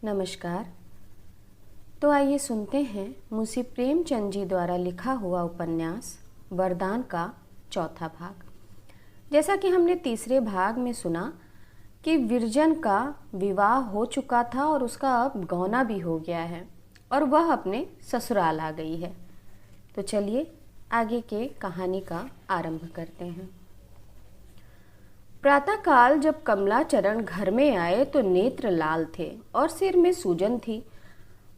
नमस्कार। तो आइए सुनते हैं मुंशी प्रेमचंद जी द्वारा लिखा हुआ उपन्यास वरदान का चौथा भाग। जैसा कि हमने तीसरे भाग में सुना कि विरजन का विवाह हो चुका था और उसका अब गौना भी हो गया है और वह अपने ससुराल आ गई है। तो चलिए आगे के कहानी का आरंभ करते हैं। प्रातःकाल जब कमलाचरण घर में आए तो नेत्र लाल थे और सिर में सूजन थी।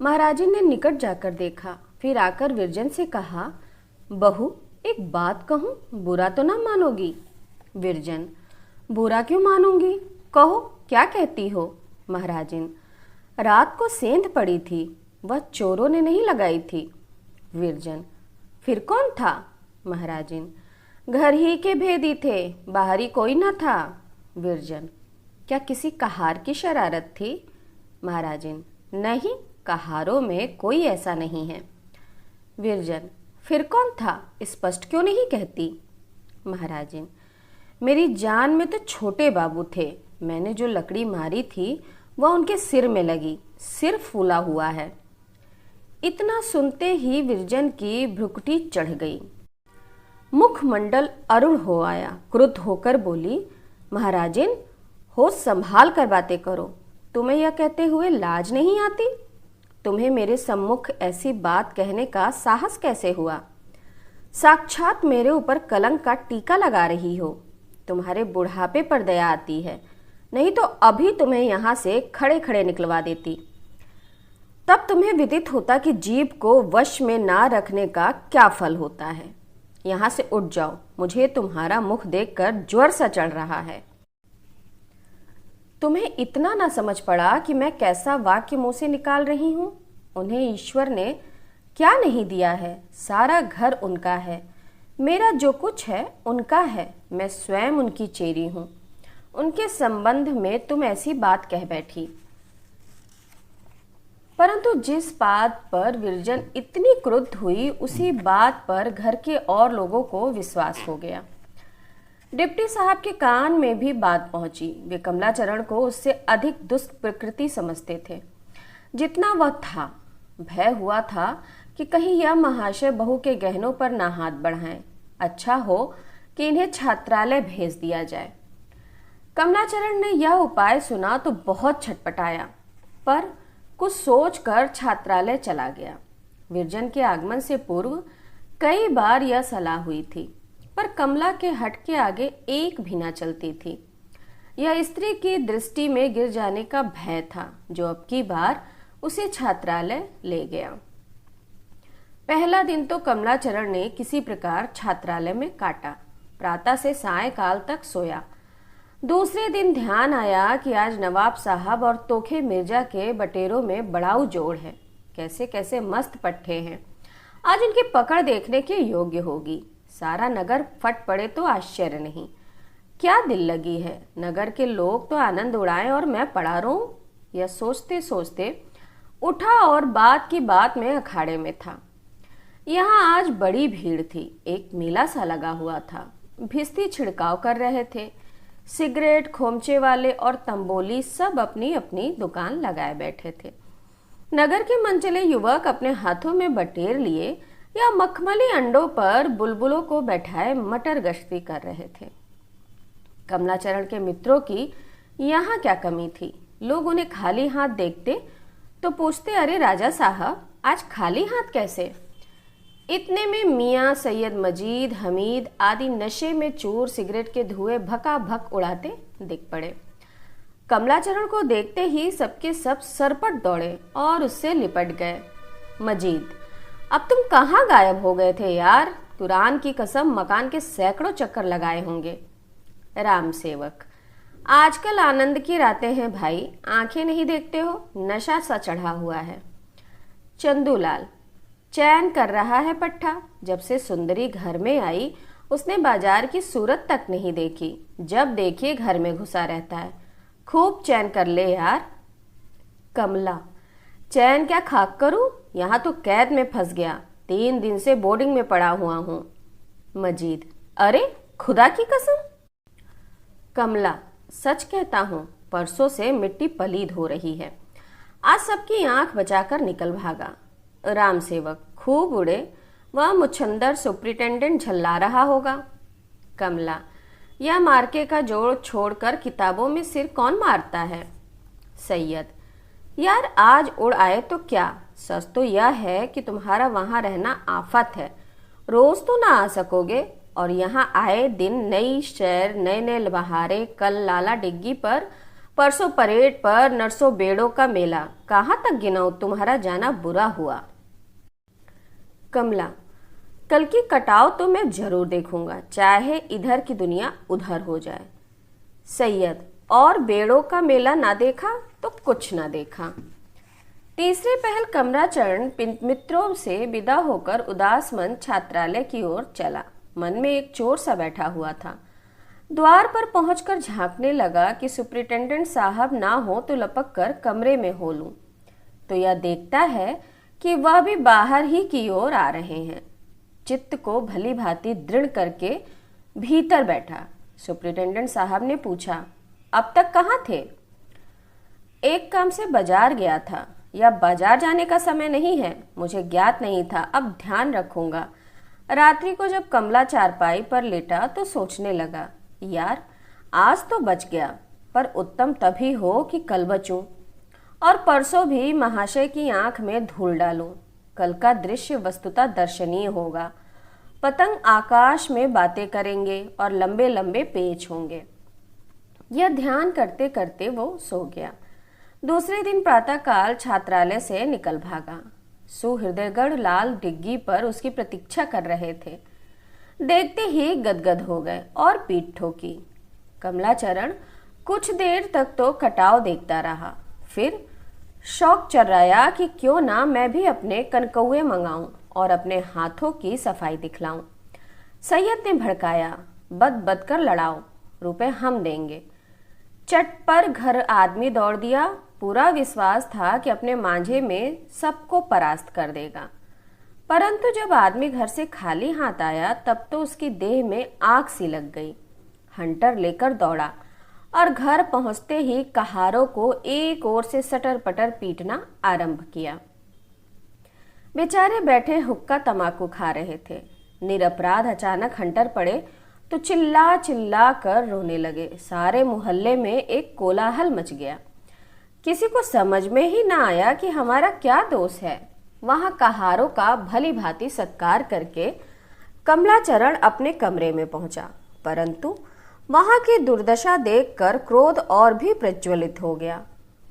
महाराजन ने निकट जाकर देखा, फिर आकर विरजन से कहा, बहू एक बात कहूँ, बुरा तो ना मानोगी? विरजन, बुरा क्यों मानूंगी, कहो क्या कहती हो? महाराजन, रात को सेंध पड़ी थी, वह चोरों ने नहीं लगाई थी। विरजन, फिर कौन था? महाराजन, घर ही के भेदी थे, बाहरी कोई न था। विरजन, क्या किसी कहार की शरारत थी? महाराजन, नहीं, कहारों में कोई ऐसा नहीं है। विरजन, फिर कौन था, स्पष्ट क्यों नहीं कहती? महाराजन, मेरी जान में तो छोटे बाबू थे, मैंने जो लकड़ी मारी थी वह उनके सिर में लगी, सिर फूला हुआ है। इतना सुनते ही विरजन की भ्रुकुटी चढ़ गई, मुखमंडल अरुण हो आया। क्रुद्ध होकर बोली, महाराजन होश संभाल कर बातें करो, तुम्हें यह कहते हुए लाज नहीं आती? तुम्हें मेरे सम्मुख ऐसी बात कहने का साहस कैसे हुआ? साक्षात मेरे ऊपर कलंक का टीका लगा रही हो। तुम्हारे बुढ़ापे पर दया आती है, नहीं तो अभी तुम्हें यहाँ से खड़े खड़े निकलवा देती। तब तुम्हें विदित होता कि जीभ को वश में ना रखने का क्या फल होता है। यहाँ से उठ जाओ, मुझे तुम्हारा मुख देखकर ज्वर सा चढ़ रहा है। तुम्हें इतना ना समझ पड़ा कि मैं कैसा वाक्य मुंह से निकाल रही हूँ? उन्हें ईश्वर ने क्या नहीं दिया है? सारा घर उनका है, मेरा जो कुछ है उनका है, मैं स्वयं उनकी चेरी हूँ। उनके संबंध में तुम ऐसी बात कह बैठी। परंतु जिस बात पर विरजन इतनी क्रुद्ध हुई, उसी बात पर घर के और लोगों को विश्वास हो गया। डिप्टी साहब के कान में भी बात पहुंची। वे कमलाचरण को उससे अधिक दुष्ट प्रकृति समझते थे जितना वह था। भय हुआ था कि कहीं यह महाशय बहू के गहनों पर ना हाथ बढ़ाएं। अच्छा हो कि इन्हें छात्रालय भेज दिया जाए। कमलाचरण ने यह उपाय सुना तो बहुत छटपटाया, पर कुछ सोचकर छात्रालय चला गया। विरजन के आगमन से पूर्व कई बार यह सलाह हुई थी, पर कमला के हट के आगे एक भी ना चलती थी। यह स्त्री की दृष्टि में गिर जाने का भय था, जो अब की बार उसे छात्रालय ले गया। पहला दिन तो कमलाचरण ने किसी प्रकार छात्रालय में काटा, प्रातः से सायंकाल तक सोया। दूसरे दिन ध्यान आया कि आज नवाब साहब और तोखे मिर्जा के बटेरों में बड़ाऊ जोड़ है। कैसे कैसे मस्त पट्टे हैं, आज इनकी पकड़ देखने के योग्य होगी। सारा नगर फट पड़े तो आश्चर्य नहीं। क्या दिल लगी है, नगर के लोग तो आनंद उड़ाएं और मैं पड़ा रहूं। यह सोचते सोचते उठा और बात की बात में अखाड़े में था। यहाँ आज बड़ी भीड़ थी, एक मेला सा लगा हुआ था। भिस्ती छिड़काव कर रहे थे। सिगरेट, खोमचे वाले और तंबोली सब अपनी अपनी दुकान लगाए बैठे थे। नगर के मनचले युवक अपने हाथों में बटेर लिए या मखमली अंडों पर बुलबुलों को बैठाए मटर गश्ती कर रहे थे। कमलाचरण के मित्रों की यहाँ क्या कमी थी? लोग उन्हें खाली हाथ देखते तो पूछते, अरे राजा साहब आज खाली हाथ कैसे? इतने में मियाँ सैयद मजीद, हमीद आदि नशे में चूर सिगरेट के धुएं भका भक उड़ाते दिख पड़े। कमलाचरण को देखते ही सबके सब सरपट दौड़े और उससे लिपट गए। मजीद, अब तुम कहाँ गायब हो गए थे यार? कुरान की कसम मकान के सैकड़ों चक्कर लगाए होंगे। राम सेवक, आजकल आनंद की रातें हैं भाई, आंखें नहीं देखते हो, नशा सा चढ़ा हुआ है। चंदूलाल, चैन कर रहा है पट्टा। जब से सुंदरी घर में आई उसने बाजार की सूरत तक नहीं देखी, जब देखिए घर में घुसा रहता है। खूब चैन कर ले यार। कमला, चैन क्या खाक करूं, यहाँ तो कैद में फंस गया, 3 दिन से बोर्डिंग में पड़ा हुआ हूं। मजीद, अरे खुदा की कसम। कमला, सच कहता हूं, परसों से मिट्टी पलीद हो रही है। आज सबकी आंख बचाकर निकल भागा। राम सेवक खूब उड़े, वह मुछंदर सुप्रिटेंडेंट झल्ला रहा होगा। कमला, यह मार्के का जोड़ छोड़कर किताबों में सिर कौन मारता है? सैयद, यार आज उड़ आए तो क्या, सच तो यह है कि तुम्हारा वहां रहना आफत है। रोज तो ना आ सकोगे, और यहाँ आए दिन नई शहर, नए नए बहारे, कल लाला डिग्गी पर, परसों परेड पर, नरसों बेड़ों का मेला। कहाँ तक गिनाऊं, तुम्हारा जाना बुरा हुआ। कमला, कल की कटाव तो मैं जरूर देखूंगा, चाहे इधर की दुनिया उधर हो जाए। सैयद, और बेड़ों का मेला ना देखा तो कुछ ना देखा। तीसरे पहल कमराचरण मित्रों से विदा होकर उदास मन छात्रालय की ओर चला। मन में एक चोर सा बैठा हुआ था। द्वार पर पहुंचकर झांकने लगा कि सुप्रिटेंडेंट साहब ना हो तो लपक कर कमरे में हो लूं, तो यह देखता है कि वह भी बाहर ही की ओर आ रहे हैं। चित्त को भली भांति दृढ़ करके भीतर बैठा। सुप्रिटेंडेंट साहब ने पूछा, अब तक कहाँ थे? एक काम से बाजार गया था। यह बाजार जाने का समय नहीं है, मुझे ज्ञात नहीं था, अब ध्यान रखूंगा। रात्रि को जब कमला चारपाई पर लेटा तो सोचने लगा, यार आज तो बच गया, पर उत्तम तभी हो कि कल बचूं, और परसों भी महाशय की आंख में धूल डालूं। कल का दृश्य वस्तुतः दर्शनीय होगा। पतंग आकाश में बातें करेंगे और लंबे लंबे पेच होंगे। यह ध्यान करते करते वो सो गया। दूसरे दिन प्रातःकाल छात्रालय से निकल भागा। सुहृदयगढ़ लाल डिग्गी पर उसकी प्रतीक्षा कर रहे थे। देखते ही गदगद हो गए और पीठ ठोकी। कमलाचरण कुछ देर तक तो कटाव देखता रहा, फिर शौक चर्राया कि क्यों ना मैं भी अपने कनकौए मंगाऊं और अपने हाथों की सफाई दिखलाऊं। सैयद ने भड़काया, बद बद कर लड़ाओ, रुपए हम देंगे। चट पर घर आदमी दौड़ दिया। पूरा विश्वास था कि अपने मांझे में सबको परास्त कर देगा, परंतु जब आदमी घर से खाली हाथ आया तब तो उसकी देह में आग सी लग गई। हंटर लेकर दौड़ा और घर पहुंचते ही कहारों को एक ओर से सटर पटर पीटना आरंभ किया। बेचारे बैठे हुक्का तमाकू खा रहे थे। निरपराध अचानक हंटर पड़े तो चिल्ला चिल्ला कर रोने लगे। सारे मोहल्ले में एक कोलाहल मच गया। किसी को समझ में ही ना आया कि हमारा क्या दोष है। वहां कहारों का भली भांति सत्कार करके कमलाचरण अपने कमरे में पहुंचा, परंतु वहां की दुर्दशा देखकर क्रोध और भी प्रज्वलित हो गया।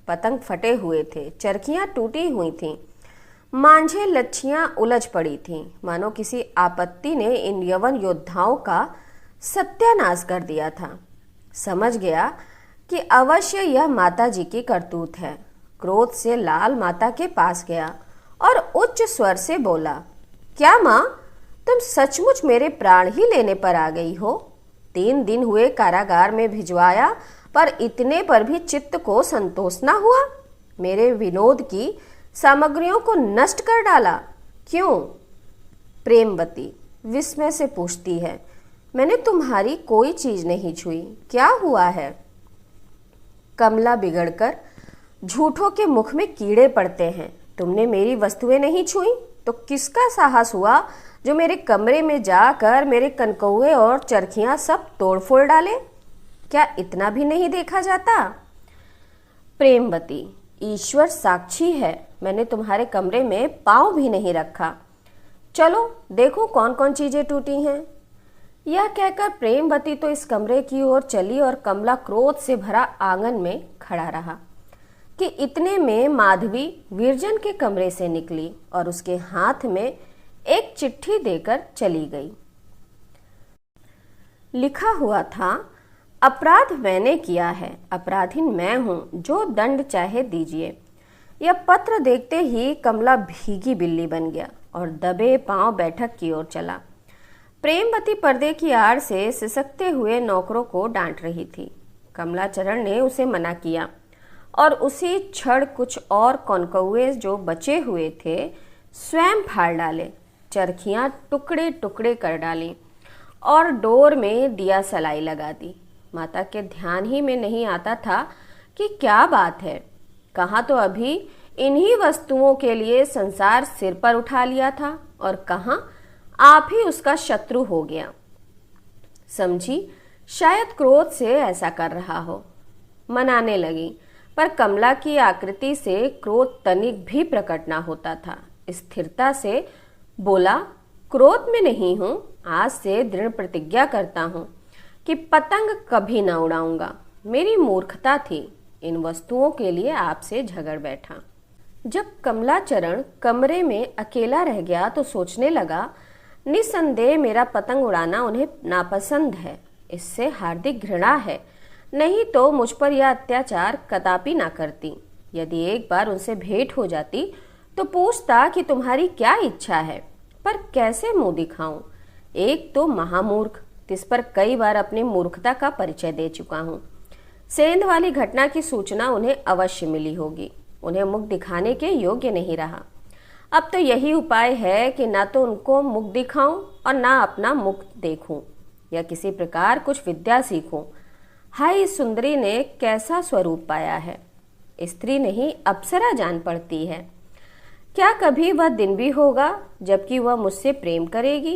पतंग फटे हुए थे, चरखियां टूटी हुई थीं, मांझे लच्छियां उलझ पड़ी थीं, मानो किसी आपत्ति ने इन यवन योद्धाओं का सत्यानाश कर दिया था। समझ गया कि अवश्य यह माता जी की करतूत है। क्रोध से लाल माता के पास गया और उच्च स्वर से बोला, क्या माँ, तुम सचमुच मेरे प्राण ही लेने पर आ गई हो? 3 दिन हुए कारागार में भिजवाया, पर इतने पर भी चित्त को संतोष न हुआ? मेरे विनोद की सामग्रियों को नष्ट कर डाला, क्यों? प्रेमवती विस्मय से पूछती है, मैंने तुम्हारी कोई चीज नहीं छुई, क्या हुआ है? कमला बिगड़कर, झूठों के मुख में कीड़े पड़ते हैं। तुमने मेरी वस्तुएं नहीं छुई तो किसका साहस हुआ जो मेरे कमरे में जाकर मेरे कनकौए और चरखियां सब तोड़-फोड़ डाले? क्या इतना भी नहीं देखा जाता? प्रेमवती, ईश्वर साक्षी है, मैंने तुम्हारे कमरे में पांव भी नहीं रखा। चलो देखो कौन कौन चीजें टूटी हैं। यह कहकर प्रेमवती तो इस कमरे की ओर चली और कमला क्रोध से भरा आंगन में खड़ा रहा कि इतने में माधवी विरजन के कमरे से निकली और उसके हाथ में एक चिट्ठी देकर चली गई। लिखा हुआ था, अपराध मैंने किया है, अपराधीन मैं हूं, जो दंड चाहे दीजिए। यह पत्र देखते ही कमला भीगी बिल्ली बन गया और दबे पांव बैठक की ओर चला। प्रेमवती पर्दे की आड़ से सिसकते हुए नौकरों को डांट रही थी। कमलाचरण ने उसे मना किया और उसी क्षण कुछ और कनकौए जो बचे हुए थे स्वयं फाड़ डाले, चरखियां टुकड़े टुकड़े कर डाली और डोर में दिया सलाई लगा दी। माता के ध्यान ही में नहीं आता था कि क्या बात है। कहाँ तो अभी इन्हीं वस्तुओं के लिए संसार सिर पर उठा लिया था और कहां आप ही उसका शत्रु हो गया। समझी शायद क्रोध से ऐसा कर रहा हो। मनाने लगी, पर कमला की आकृति से क्रोध तनिक भी प्रकट ना होता था। स्थिरता से बोला, क्रोध में नहीं हूं, आज से दृढ़ प्रतिज्ञा करता हूं कि पतंग कभी ना उड़ाऊंगा। मेरी मूर्खता थी, इन वस्तुओं के लिए आपसे झगड़ बैठा। जब कमलाचरण कमरे में अकेला रह गया तो सोचने लगा, निसंदेह मेरा पतंग उड़ाना उन्हें नापसंद है, इससे हार्दिक घृणा है, नहीं तो मुझ पर यह अत्याचार कदापि ना करती। यदि एक बार उनसे भेंट हो जाती तो पूछता कि तुम्हारी क्या इच्छा है, पर कैसे मुंह दिखाऊं। एक तो महामूर्ख, जिस पर कई बार अपनी मूर्खता का परिचय दे चुका हूं। सेंध वाली घटना की सूचना उन्हें अवश्य मिली होगी, उन्हें मुख दिखाने के योग्य नहीं रहा। अब तो यही उपाय है कि ना तो उनको मुख दिखाऊं और ना अपना मुख देखूं, या किसी प्रकार कुछ विद्या सीखूं। हाय, इस सुंदरी ने कैसा स्वरूप पाया है, स्त्री नहीं अप्सरा जान पड़ती है। क्या कभी वह दिन भी होगा जबकि वह मुझसे प्रेम करेगी?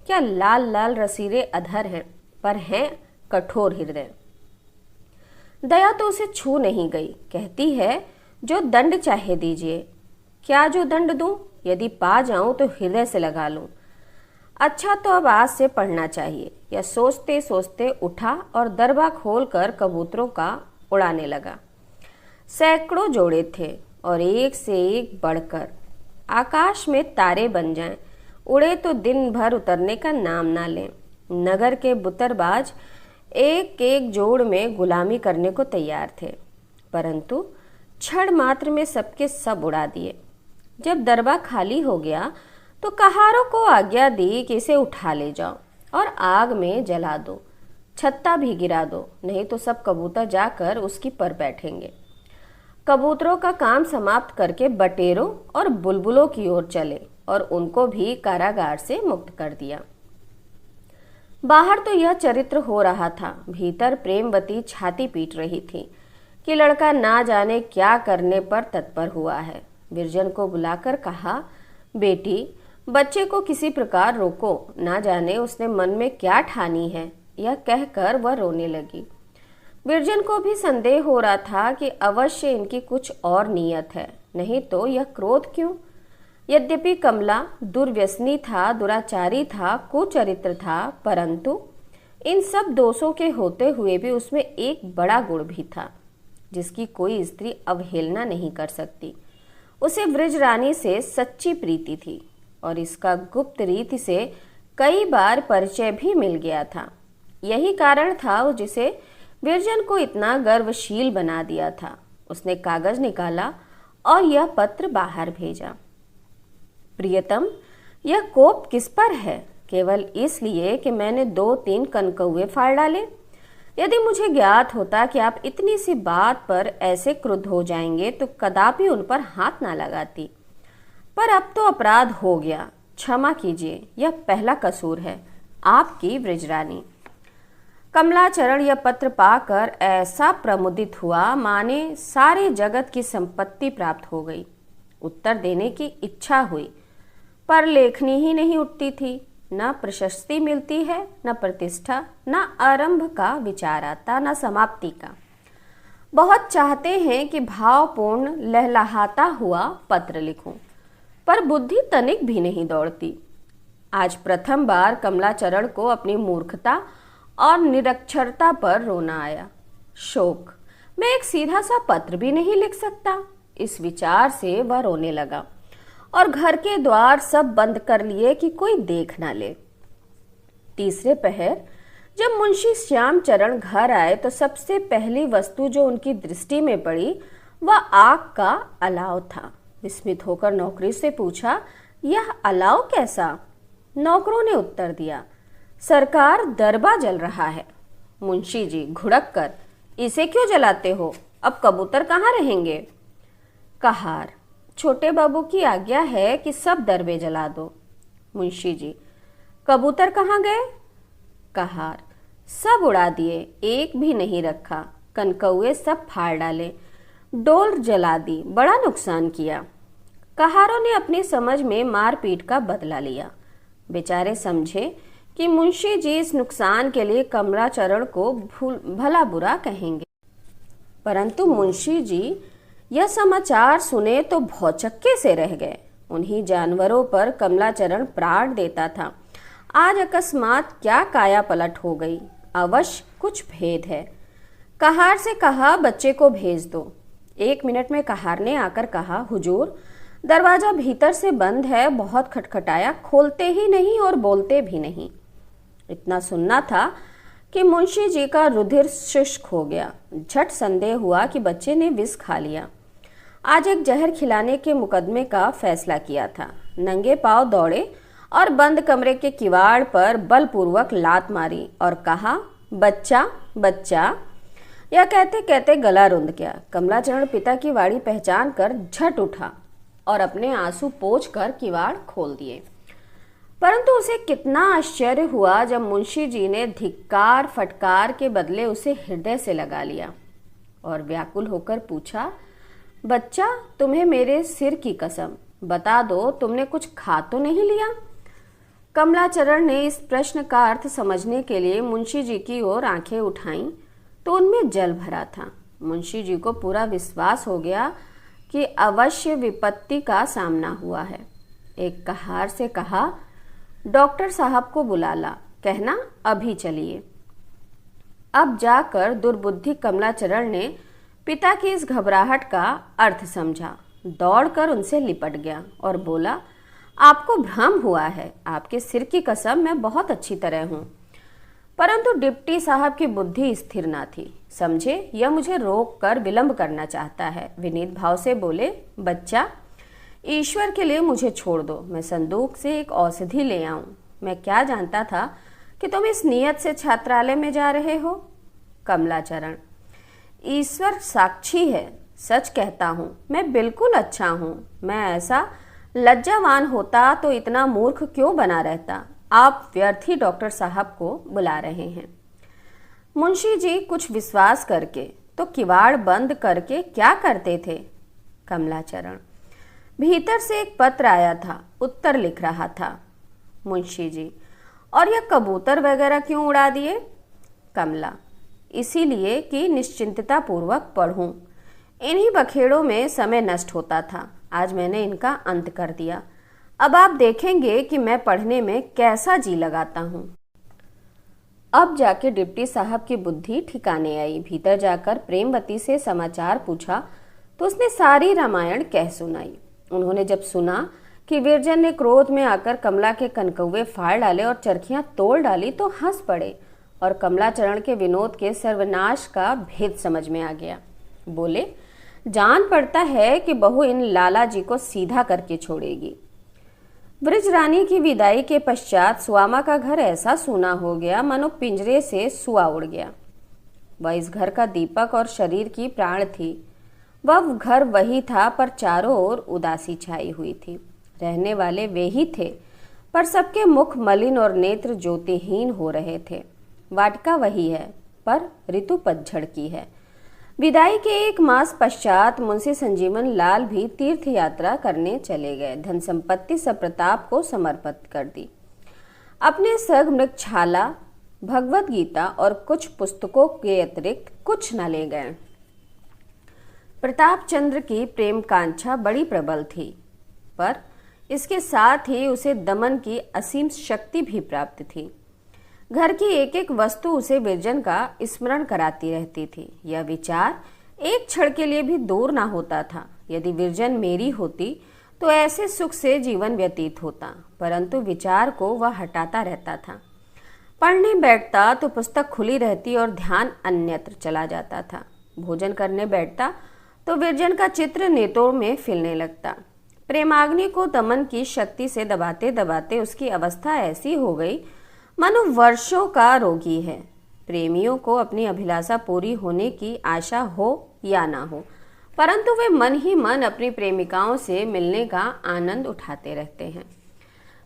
क्या लाल लाल रसीले अधर हैं, पर हैं कठोर हृदय। दया तो उसे छू नहीं गई, कहती है जो दंड चाहे दीजिए। क्या जो दंड दूं? यदि पा जाऊं तो हृदय से लगा लूं। अच्छा, तो अब आज से पढ़ना चाहिए। यह सोचते सोचते उठा और दरबा खोलकर कबूतरों का उड़ाने लगा। सैकड़ों जोड़े थे और एक से एक बढ़कर। आकाश में तारे बन जाएं, उड़े तो दिन भर उतरने का नाम ना लें। नगर के बुतरबाज एक एक जोड़ में गुलामी करने को तैयार थे, परंतु क्षण मात्र में सबके सब उड़ा दिए। जब दरबा खाली हो गया तो कहारों को आज्ञा दी कि इसे उठा ले जाओ और आग में जला दो, छत्ता भी गिरा दो, नहीं तो सब कबूतर जाकर उसकी पर बैठेंगे। कबूतरों का काम समाप्त करके बटेरों और बुलबुलों की ओर चले और उनको भी कारागार से मुक्त कर दिया। बाहर तो यह चरित्र हो रहा था, भीतर प्रेमवती छाती पीट रही थी कि लड़का ना जाने क्या करने पर तत्पर हुआ है। विरजन को बुलाकर कहा, बेटी, बच्चे को किसी प्रकार रोको, ना जाने उसने मन में क्या ठानी है। यह कहकर वह रोने लगी। विरजन को भी संदेह हो रहा था कि अवश्य इनकी कुछ और नीयत है, नहीं तो यह क्रोध क्यों। यद्यपि कमला दुर्व्यसनी था, दुराचारी था, कुचरित्र था, परंतु इन सब दोषों के होते हुए भी उसमें एक बड़ा गुण भी था जिसकी कोई स्त्री अवहेलना नहीं कर सकती। उसे ब्रज रानी से सच्ची प्रीति थी और इसका गुप्त रीति से कई बार परिचय भी मिल गया था। यही कारण था जिसे विरजन को इतना गर्वशील बना दिया था। उसने कागज निकाला और यह पत्र बाहर भेजा। प्रियतम, यह कोप किस पर है? केवल इसलिए कि मैंने 2-3 कनकौए फाड़ डाले। यदि मुझे ज्ञात होता कि आप इतनी सी बात पर ऐसे क्रुद्ध हो जाएंगे तो कदापि उन पर हाथ ना लगाती, पर अब तो अपराध हो गया। क्षमा कीजिए, यह पहला कसूर है। आपकी ब्रजरानी। कमलाचरण यह पत्र पाकर ऐसा प्रमुदित हुआ माने सारे जगत की संपत्ति प्राप्त हो गई। उत्तर देने की इच्छा हुई, पर लेखनी ही नहीं उठती थी। न प्रशस्ति मिलती है, न प्रतिष्ठा, न आरंभ का विचार आता, न समाप्ति का। बहुत चाहते हैं कि भावपूर्ण लहलहाता हुआ पत्र लिखूं, पर बुद्धि तनिक भी नहीं दौड़ती। आज प्रथम बार कमलाचरण को अपनी मूर्खता और निरक्षरता पर रोना आया। शोक, मैं एक सीधा सा पत्र भी नहीं लिख सकता, इस विचार से वह रोने लगा और घर के द्वार सब बंद कर लिए कि कोई देख ना ले। तीसरे पहर जब मुंशी श्यामचरण घर आए तो सबसे पहली वस्तु जो उनकी दृष्टि में पड़ी वह आग का अलाव था। विस्मित होकर नौकरी से पूछा, यह अलाव कैसा? नौकरों ने उत्तर दिया, सरकार, दरबा जल रहा है। मुंशी जी घुड़क कर, इसे क्यों जलाते हो? अब कबूतर कहाँ रहेंगे? कहार, छोटे बाबू की आज्ञा है कि सब दरबे जला दो। मुंशी जी, कबूतर कहाँ गए? कहार, सब उड़ा दिए, एक भी नहीं रखा। कनकौए सब फाड़ डाले। डोल जला दी, बड़ा नुकसान किया। कहारों ने अपनी समझ में मारपीट का बदला लिया। बेचारे समझे कि मुंशी जी इस नुकसान के लिए कमलाचरण को भला बुरा कहेंगे, परंतु मुंशी जी यह समाचार सुने तो भौचक्के से रह गए। उन्हीं जानवरों पर कमलाचरण प्राण देता था, आज अकस्मात क्या काया पलट हो गई। अवश्य कुछ भेद है। कहार से कहा, बच्चे को भेज दो। 1 मिनट में कहार ने आकर कहा, हुजूर दरवाजा भीतर से बंद है, बहुत खटखटाया, खोलते ही नहीं और बोलते भी नहीं। इतना सुनना था कि मुंशी जी का रुधिर शुष्क हो गया। झट संदेह हुआ कि बच्चे ने विष खा लिया। आज एक जहर खिलाने के मुकदमे का फैसला किया था। नंगे पांव दौड़े और बंद कमरे के किवाड़ पर बलपूर्वक लात मारी और कहा, बच्चा बच्चा। यह कहते कहते गला रुंध गया। कमलाचरण पिता की वाणी पहचान कर झट उठा और अपने आंसू पोंछ कर किवाड़ खोल दिए। परंतु उसे कितना आश्चर्य हुआ जब मुंशी जी ने धिक्कार फटकार के बदले उसे हृदय से लगा लिया और व्याकुल होकर पूछा, बच्चा, तुम्हें मेरे सिर की कसम बता दो, तुमने कुछ खा तो नहीं लिया? कमलाचरण ने इस प्रश्न का अर्थ समझने के लिए मुंशी जी की ओर आंखें उठाईं तो उनमें जल भरा था। मुंशी जी को पूरा विश्वास हो गया कि अवश्य विपत्ति का सामना हुआ है। एक कहार से कहा, डॉक्टर साहब को बुला ला, कहना अभी चलिए। अब जाकर दुर्बुद्धि कमलाचरण ने पिता की इस घबराहट का अर्थ समझा। दौड़कर उनसे लिपट गया और बोला, आपको भ्रम हुआ है, आपके सिर की कसम मैं बहुत अच्छी तरह हूं। परंतु डिप्टी साहब की बुद्धि स्थिर ना थी। समझे यह मुझे रोक कर विलंब करना चाहता है। विनीत भाव से बोले, बच्चा, ईश्वर के लिए मुझे छोड़ दो, मैं संदूक से एक औषधि ले आऊं। मैं क्या जानता था कि तुम इस नियत से छात्रालय में जा रहे हो? कमलाचरण, ईश्वर साक्षी है, सच कहता हूं, मैं बिल्कुल अच्छा हूं। मैं ऐसा लज्जावान होता तो इतना मूर्ख क्यों बना रहता। आप व्यर्थ ही डॉक्टर साहब को बुला रहे हैं। मुंशी जी कुछ विश्वास करके तो किवाड़ बंद करके क्या करते थे? कमलाचरण, भीतर से एक पत्र आया था, उत्तर लिख रहा था। मुंशी जी, और यह कबूतर वगैरह क्यों उड़ा दिए? कमला, इसीलिए कि निश्चिंतता पूर्वक पढ़ूं। इन्हीं बखेड़ों में समय नष्ट होता था, आज मैंने इनका अंत कर दिया। अब आप देखेंगे कि मैं पढ़ने में कैसा जी लगाता हूं। अब जाके डिप्टी साहब की बुद्धि ठिकाने आई। भीतर जाकर प्रेमवती से समाचार पूछा तो उसने सारी रामायण कह सुनाई। उन्होंने जब सुना कि विरजन ने क्रोध में आकर कमला के कनकौवे फाड़ डाले और चरखियां तोड़ डाली तो हंस पड़े और कमलाचरण के विनोद के सर्वनाश का भेद समझ में आ गया। बोले, जान पड़ता है कि बहू इन लाला जी को सीधा करके छोड़ेगी। ब्रजरानी की विदाई के पश्चात सुआमा का घर ऐसा सूना हो गया मानो पिंजरे से सुआ उड़ गया। वह इस घर का दीपक और शरीर की प्राण थी। वह घर वही था पर चारों ओर उदासी छाई हुई थी। रहने वाले वे ही थे पर सबके मुख मलिन और नेत्र ज्योतिहीन हो रहे थे। वाटिका वही है पर ऋतु पतझड़ की है। विदाई के 1 मास पश्चात मुंशी संजीवन लाल भी तीर्थ यात्रा करने चले गए। धन संपत्ति सब प्रताप को समर्पित कर दी। अपने संग मृगछाला, भगवत गीता और कुछ पुस्तकों के अतिरिक्त कुछ न ले गए। प्रताप चंद्र की प्रेम कांक्षा बड़ी प्रबल थी पर इसके साथ ही उसे दमन की असीम शक्ति भी प्राप्त थी। घर की एक एक वस्तु उसे विरजन का स्मरण कराती रहती थी। यह विचार एक क्षण के लिए भी दूर ना होता था, यदि विरजन मेरी होती तो ऐसे सुख से जीवन व्यतीत होता, परंतु विचार को वह हटाता रहता था। पढ़ने बैठता तो पुस्तक खुली रहती और ध्यान अन्यत्र चला जाता था। भोजन करने बैठता तो विरजन का चित्र नेत्रों में फिलने लगता। प्रेमाग्नि को दमन की शक्ति से दबाते दबाते उसकी अवस्था ऐसी हो गई मानो वर्षों का रोगी है। प्रेमियों को अपनी अभिलाषा पूरी होने की आशा हो या ना हो, परंतु वे मन ही मन अपनी प्रेमिकाओं से मिलने का आनंद उठाते रहते हैं।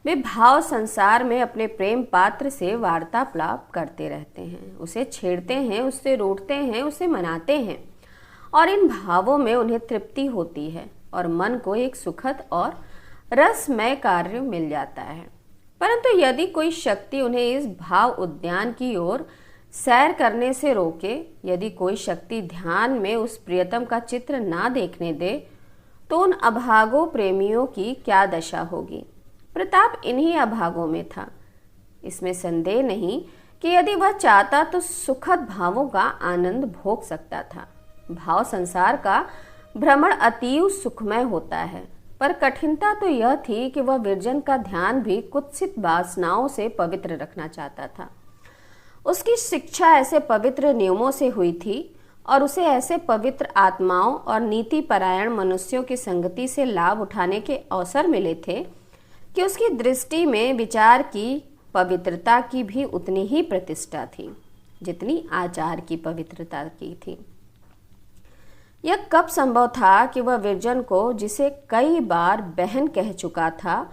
वे भाव संसार में अपने प्रेम पात्र से वार्तालाप करते रहते हैं, उसे छेड़ते हैं, उससे रूठते हैं, उसे मनाते हैं और इन भावों में उन्हें तृप्ति होती है और मन को एक सुखद और रसमय कार्य मिल जाता है। परंतु यदि कोई शक्ति उन्हें इस भाव उद्यान की ओर सैर करने से रोके, यदि कोई शक्ति ध्यान में उस प्रियतम का चित्र ना देखने दे, तो उन अभागों प्रेमियों की क्या दशा होगी। प्रताप इन्हीं अभागों में था। इसमें संदेह नहीं कि यदि वह चाहता तो सुखद भावों का आनंद भोग सकता था। भाव संसार का भ्रमण अतीव सुखमय होता है, पर कठिनता तो यह थी कि वह विरजन का ध्यान भी कुत्सित वासनाओं से पवित्र रखना चाहता था। उसकी शिक्षा ऐसे पवित्र नियमों से हुई थी और उसे ऐसे पवित्र आत्माओं और नीति परायण मनुष्यों की संगति से लाभ उठाने के अवसर मिले थे कि उसकी दृष्टि में विचार की पवित्रता की भी उतनी ही प्रतिष्ठा थी जितनी आचार की पवित्रता की थी। यह कब संभव था कि वह विरजन को, जिसे कई बार बहन कह चुका था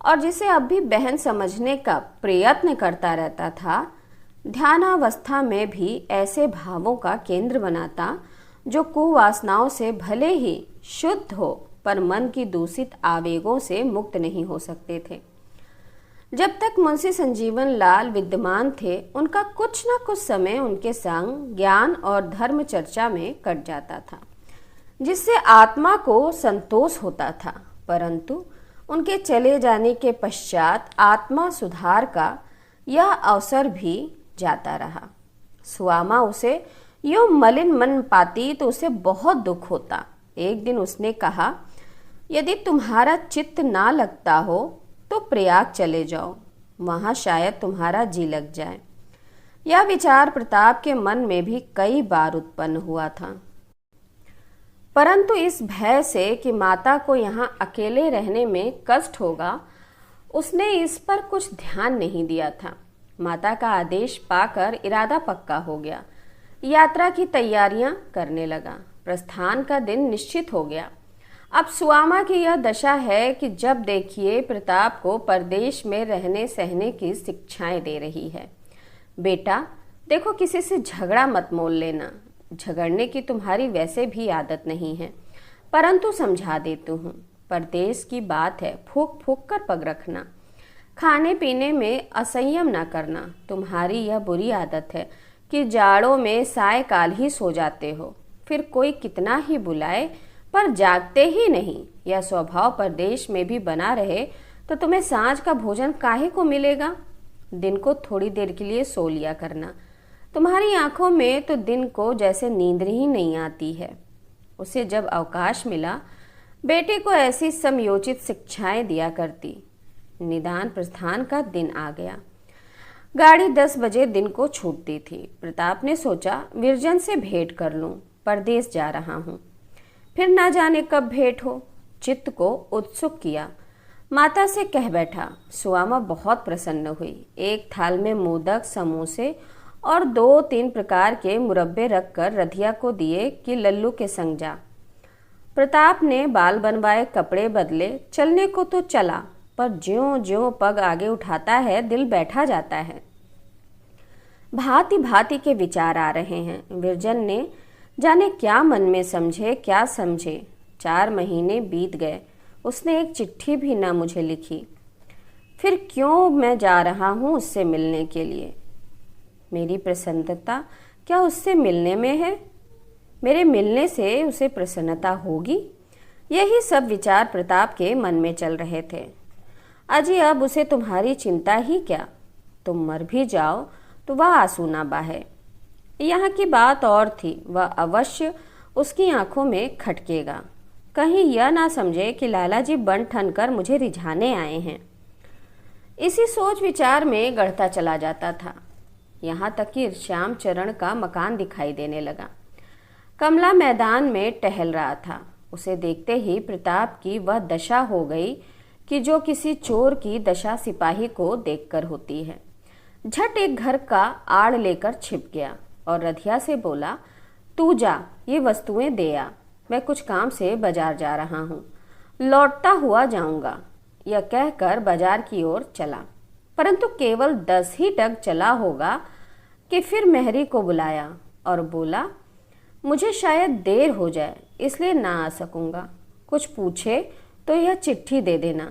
और जिसे अब भी बहन समझने का प्रयत्न करता रहता था, ध्यानावस्था में भी ऐसे भावों का केंद्र बनाता जो कुवासनाओं से भले ही शुद्ध हो पर मन की दूषित आवेगों से मुक्त नहीं हो सकते थे। जब तक मुंशी संजीवन लाल विद्यमान थे, उनका कुछ न कुछ समय उनके संग ज्ञान और धर्म चर्चा में कट जाता था, जिससे आत्मा को संतोष होता था। परंतु उनके चले जाने के पश्चात आत्मा सुधार का यह अवसर भी जाता रहा। सुआमा उसे यूं मलिन मन पाती तो उसे बहुत दुख होता। एक दिन उसने कहा, यदि तुम्हारा चित्त ना लगता हो तो प्रयाग चले जाओ, वहां शायद तुम्हारा जी लग जाए। यह विचार प्रताप के मन में भी कई बार उत्पन्न हुआ था, परंतु इस भय से कि माता को यहाँ अकेले रहने में कष्ट होगा, उसने इस पर कुछ ध्यान नहीं दिया था। माता का आदेश पाकर इरादा पक्का हो गया। यात्रा की तैयारियां करने लगा। प्रस्थान का दिन निश्चित हो गया। अब सुआमा की यह दशा है कि जब देखिए प्रताप को परदेश में रहने सहने की शिक्षाएं दे रही है। बेटा देखो, किसी से झगड़ा मत मोल लेना। झगड़ने की तुम्हारी वैसे भी आदत नहीं है, परंतु समझा देती हूँ। परदेश की बात है, फूक फूक कर पग रखना। खाने पीने में असंयम ना करना। तुम्हारी यह बुरी आदत है कि जाड़ों में सायकाल ही सो जाते हो, फिर कोई कितना ही बुलाए पर जागते ही नहीं। यह स्वभाव परदेश में भी बना रहे तो तुम्हें सांझ का भोजन काहे को मिलेगा। दिन को थोड़ी देर के लिए सो लिया करना। तुम्हारी आंखों में तो दिन को जैसे नींद ही नहीं आती है। उसे जब अवकाश मिला बेटे को ऐसी समयोचित शिक्षाएं दिया करती। निदान प्रस्थान का दिन आ गया। गाड़ी 10 बजे दिन को छूटती थी। प्रताप ने सोचा विरजन से भेंट कर लूं, परदेश जा रहा हूं, फिर ना जाने कब भेंट हो। चित्त को उत्सुक किया। माता से कह बैठा। सुआमा बहुत प्रसन्न हुई। एक थाल में मोदक, समोसे और 2-3 प्रकार के मुरब्बे रखकर रधिया को दिए कि लल्लू के संग जा। प्रताप ने बाल बनवाए, कपड़े बदले। चलने को तो चला, पर ज्यों ज्यों पग आगे उठाता है दिल बैठा जाता है। भांति भांति के विचार आ रहे हैं। विरजन ने जाने क्या मन में समझे क्या समझे। 4 महीने बीत गए, उसने एक चिट्ठी भी ना मुझे लिखी। फिर क्यों मैं जा रहा हूँ उससे मिलने के लिए। मेरी प्रसन्नता क्या उससे मिलने में है? मेरे मिलने से उसे प्रसन्नता होगी? यही सब विचार प्रताप के मन में चल रहे थे। अजी अब उसे तुम्हारी चिंता ही क्या। तुम मर भी जाओ तो वह आंसू ना बहाए। यहाँ की बात और थी। वह अवश्य उसकी आंखों में खटकेगा। कहीं यह ना समझे कि लालाजी बन ठन कर मुझे रिझाने आए हैं। इसी सोच विचार में गढ़ता चला जाता था। यहाँ तक कि श्यामचरण का मकान दिखाई देने लगा। कमला मैदान में टहल रहा था। उसे देखते ही प्रताप की वह दशा हो गई कि जो किसी चोर की दशा सिपाही को देखकर होती है। झट एक घर का आड़ लेकर छिप गया और रधिया से बोला, तू जा, ये वस्तुएं दे आ, मैं कुछ काम से बाजार जा रहा हूँ, लौटता हुआ जाऊंगा। यह कहकर बाजार की ओर चला, परंतु केवल 10 ही टक चला होगा कि फिर मेहरी को बुलाया और बोला, मुझे शायद देर हो जाए इसलिए ना आ सकूंगा। कुछ पूछे तो यह चिट्ठी दे देना,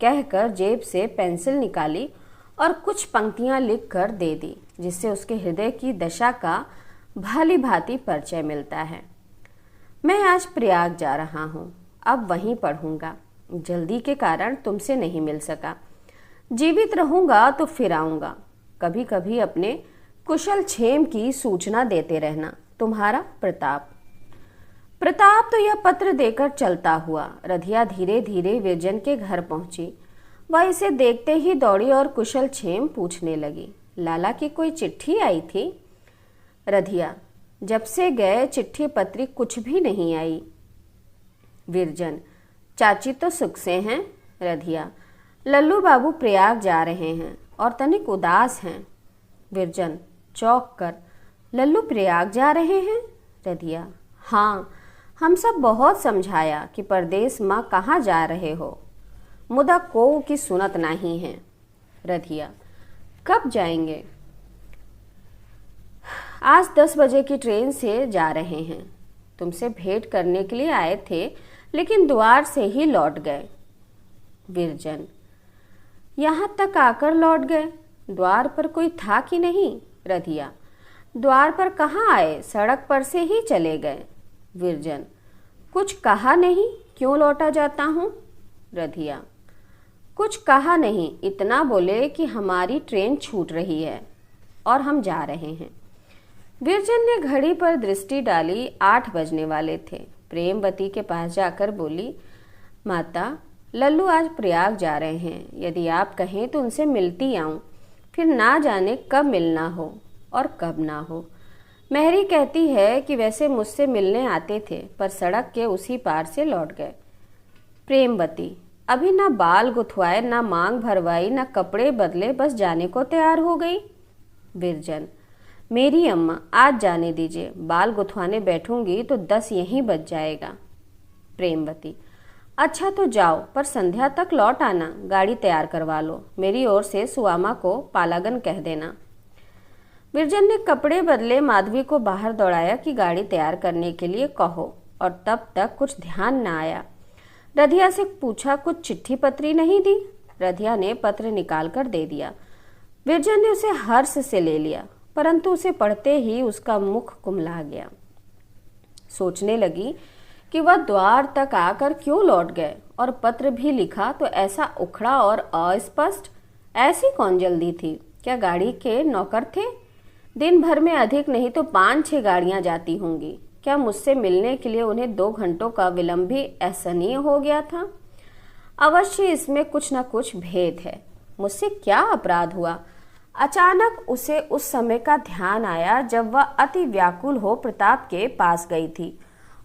कहकर जेब से पेंसिल निकाली और कुछ पंक्तियां लिख कर दे दी, जिससे उसके हृदय की दशा का भली भांति परिचय मिलता है। मैं आज प्रयाग जा रहा हूँ, अब वहीं पढ़ूंगा। जल्दी के कारण तुमसे नहीं मिल सका। जीवित रहूंगा तो फिर आऊंगा। कभी कभी अपने कुशल क्षेम की सूचना देते रहना। तुम्हारा प्रताप। प्रताप तो यह पत्र देकर चलता हुआ रधिया धीरे धीरे विरजन के घर पहुंची। वह इसे देखते ही दौड़ी और कुशल क्षेम पूछने लगी। लाला की कोई चिट्ठी आई थी? रधिया, जब से गए चिट्ठी पत्री कुछ भी नहीं आई। विरजन, चाची तो सुख से हैं। रधिया, लल्लू बाबू प्रयाग जा रहे हैं और तनिक उदास हैं। विरजन चौंक कर, लल्लू प्रयाग जा रहे हैं? रधिया, हाँ, हम सब बहुत समझाया कि परदेस माँ कहाँ जा रहे हो, मुदा को की सुनत नहीं है। रधिया, कब जाएंगे? आज 10 बजे की ट्रेन से जा रहे हैं। तुमसे भेंट करने के लिए आए थे, लेकिन द्वार से ही लौट गए। विरजन, यहाँ तक आकर लौट गए? द्वार पर कोई था कि नहीं? रधिया, द्वार पर कहाँ आए, सड़क पर से ही चले गए। विरजन, कुछ कहा नहीं, क्यों लौटा जाता हूँ? रधिया, कुछ कहा नहीं, इतना बोले कि हमारी ट्रेन छूट रही है और हम जा रहे हैं। विरजन ने घड़ी पर दृष्टि डाली। 8 बजने वाले थे। प्रेमवती के पास जाकर बोली, माता, लल्लू आज प्रयाग जा रहे हैं। यदि आप कहें तो उनसे मिलती आऊं, फिर ना जाने कब मिलना हो और कब ना हो। मेहरी कहती है कि वैसे मुझसे मिलने आते थे, पर सड़क के उसी पार से लौट गए। प्रेमवती, अभी ना बाल गुथवाए, ना मांग भरवाई, ना कपड़े बदले, बस जाने को तैयार हो गई। विरजन, मेरी अम्मा, आज जाने दीजिए। बाल गुथवाने बैठूंगी तो 10 यहीं बज जाएगा। प्रेमवती, अच्छा तो जाओ, पर संध्या तक लौट आना। गाड़ी तैयार करवा लो। मेरी ओर से सुआमा को पालागन कह देना। विरजन ने कपड़े बदले माधवी को बाहर दौड़ाया कि गाड़ी तैयार करने के लिए कहो, और तब तक कुछ ध्यान न आया। रधिया से पूछा, कुछ चिट्ठी पत्री नहीं दी? रधिया ने पत्र निकाल कर दे दिया। विरजन ने उसे हर्ष से ले लिया, परंतु उसे पढ़ते ही उसका मुख कुमला गया। सोचने लगी कि वह द्वार तक आकर क्यों लौट गए, और पत्र भी लिखा तो ऐसा उखड़ा और अस्पष्ट। ऐसी कौन जल्दी थी? क्या गाड़ी के नौकर थे? दिन भर में अधिक नहीं तो 5-6 गाड़ियां जाती होंगी। क्या मुझसे मिलने के लिए उन्हें 2 घंटों का विलंब भी असहनीय हो गया था? अवश्य इसमें कुछ न कुछ भेद है। मुझसे क्या अपराध हुआ? अचानक उसे उस समय का ध्यान आया जब वह अति व्याकुल हो प्रताप के पास गई थी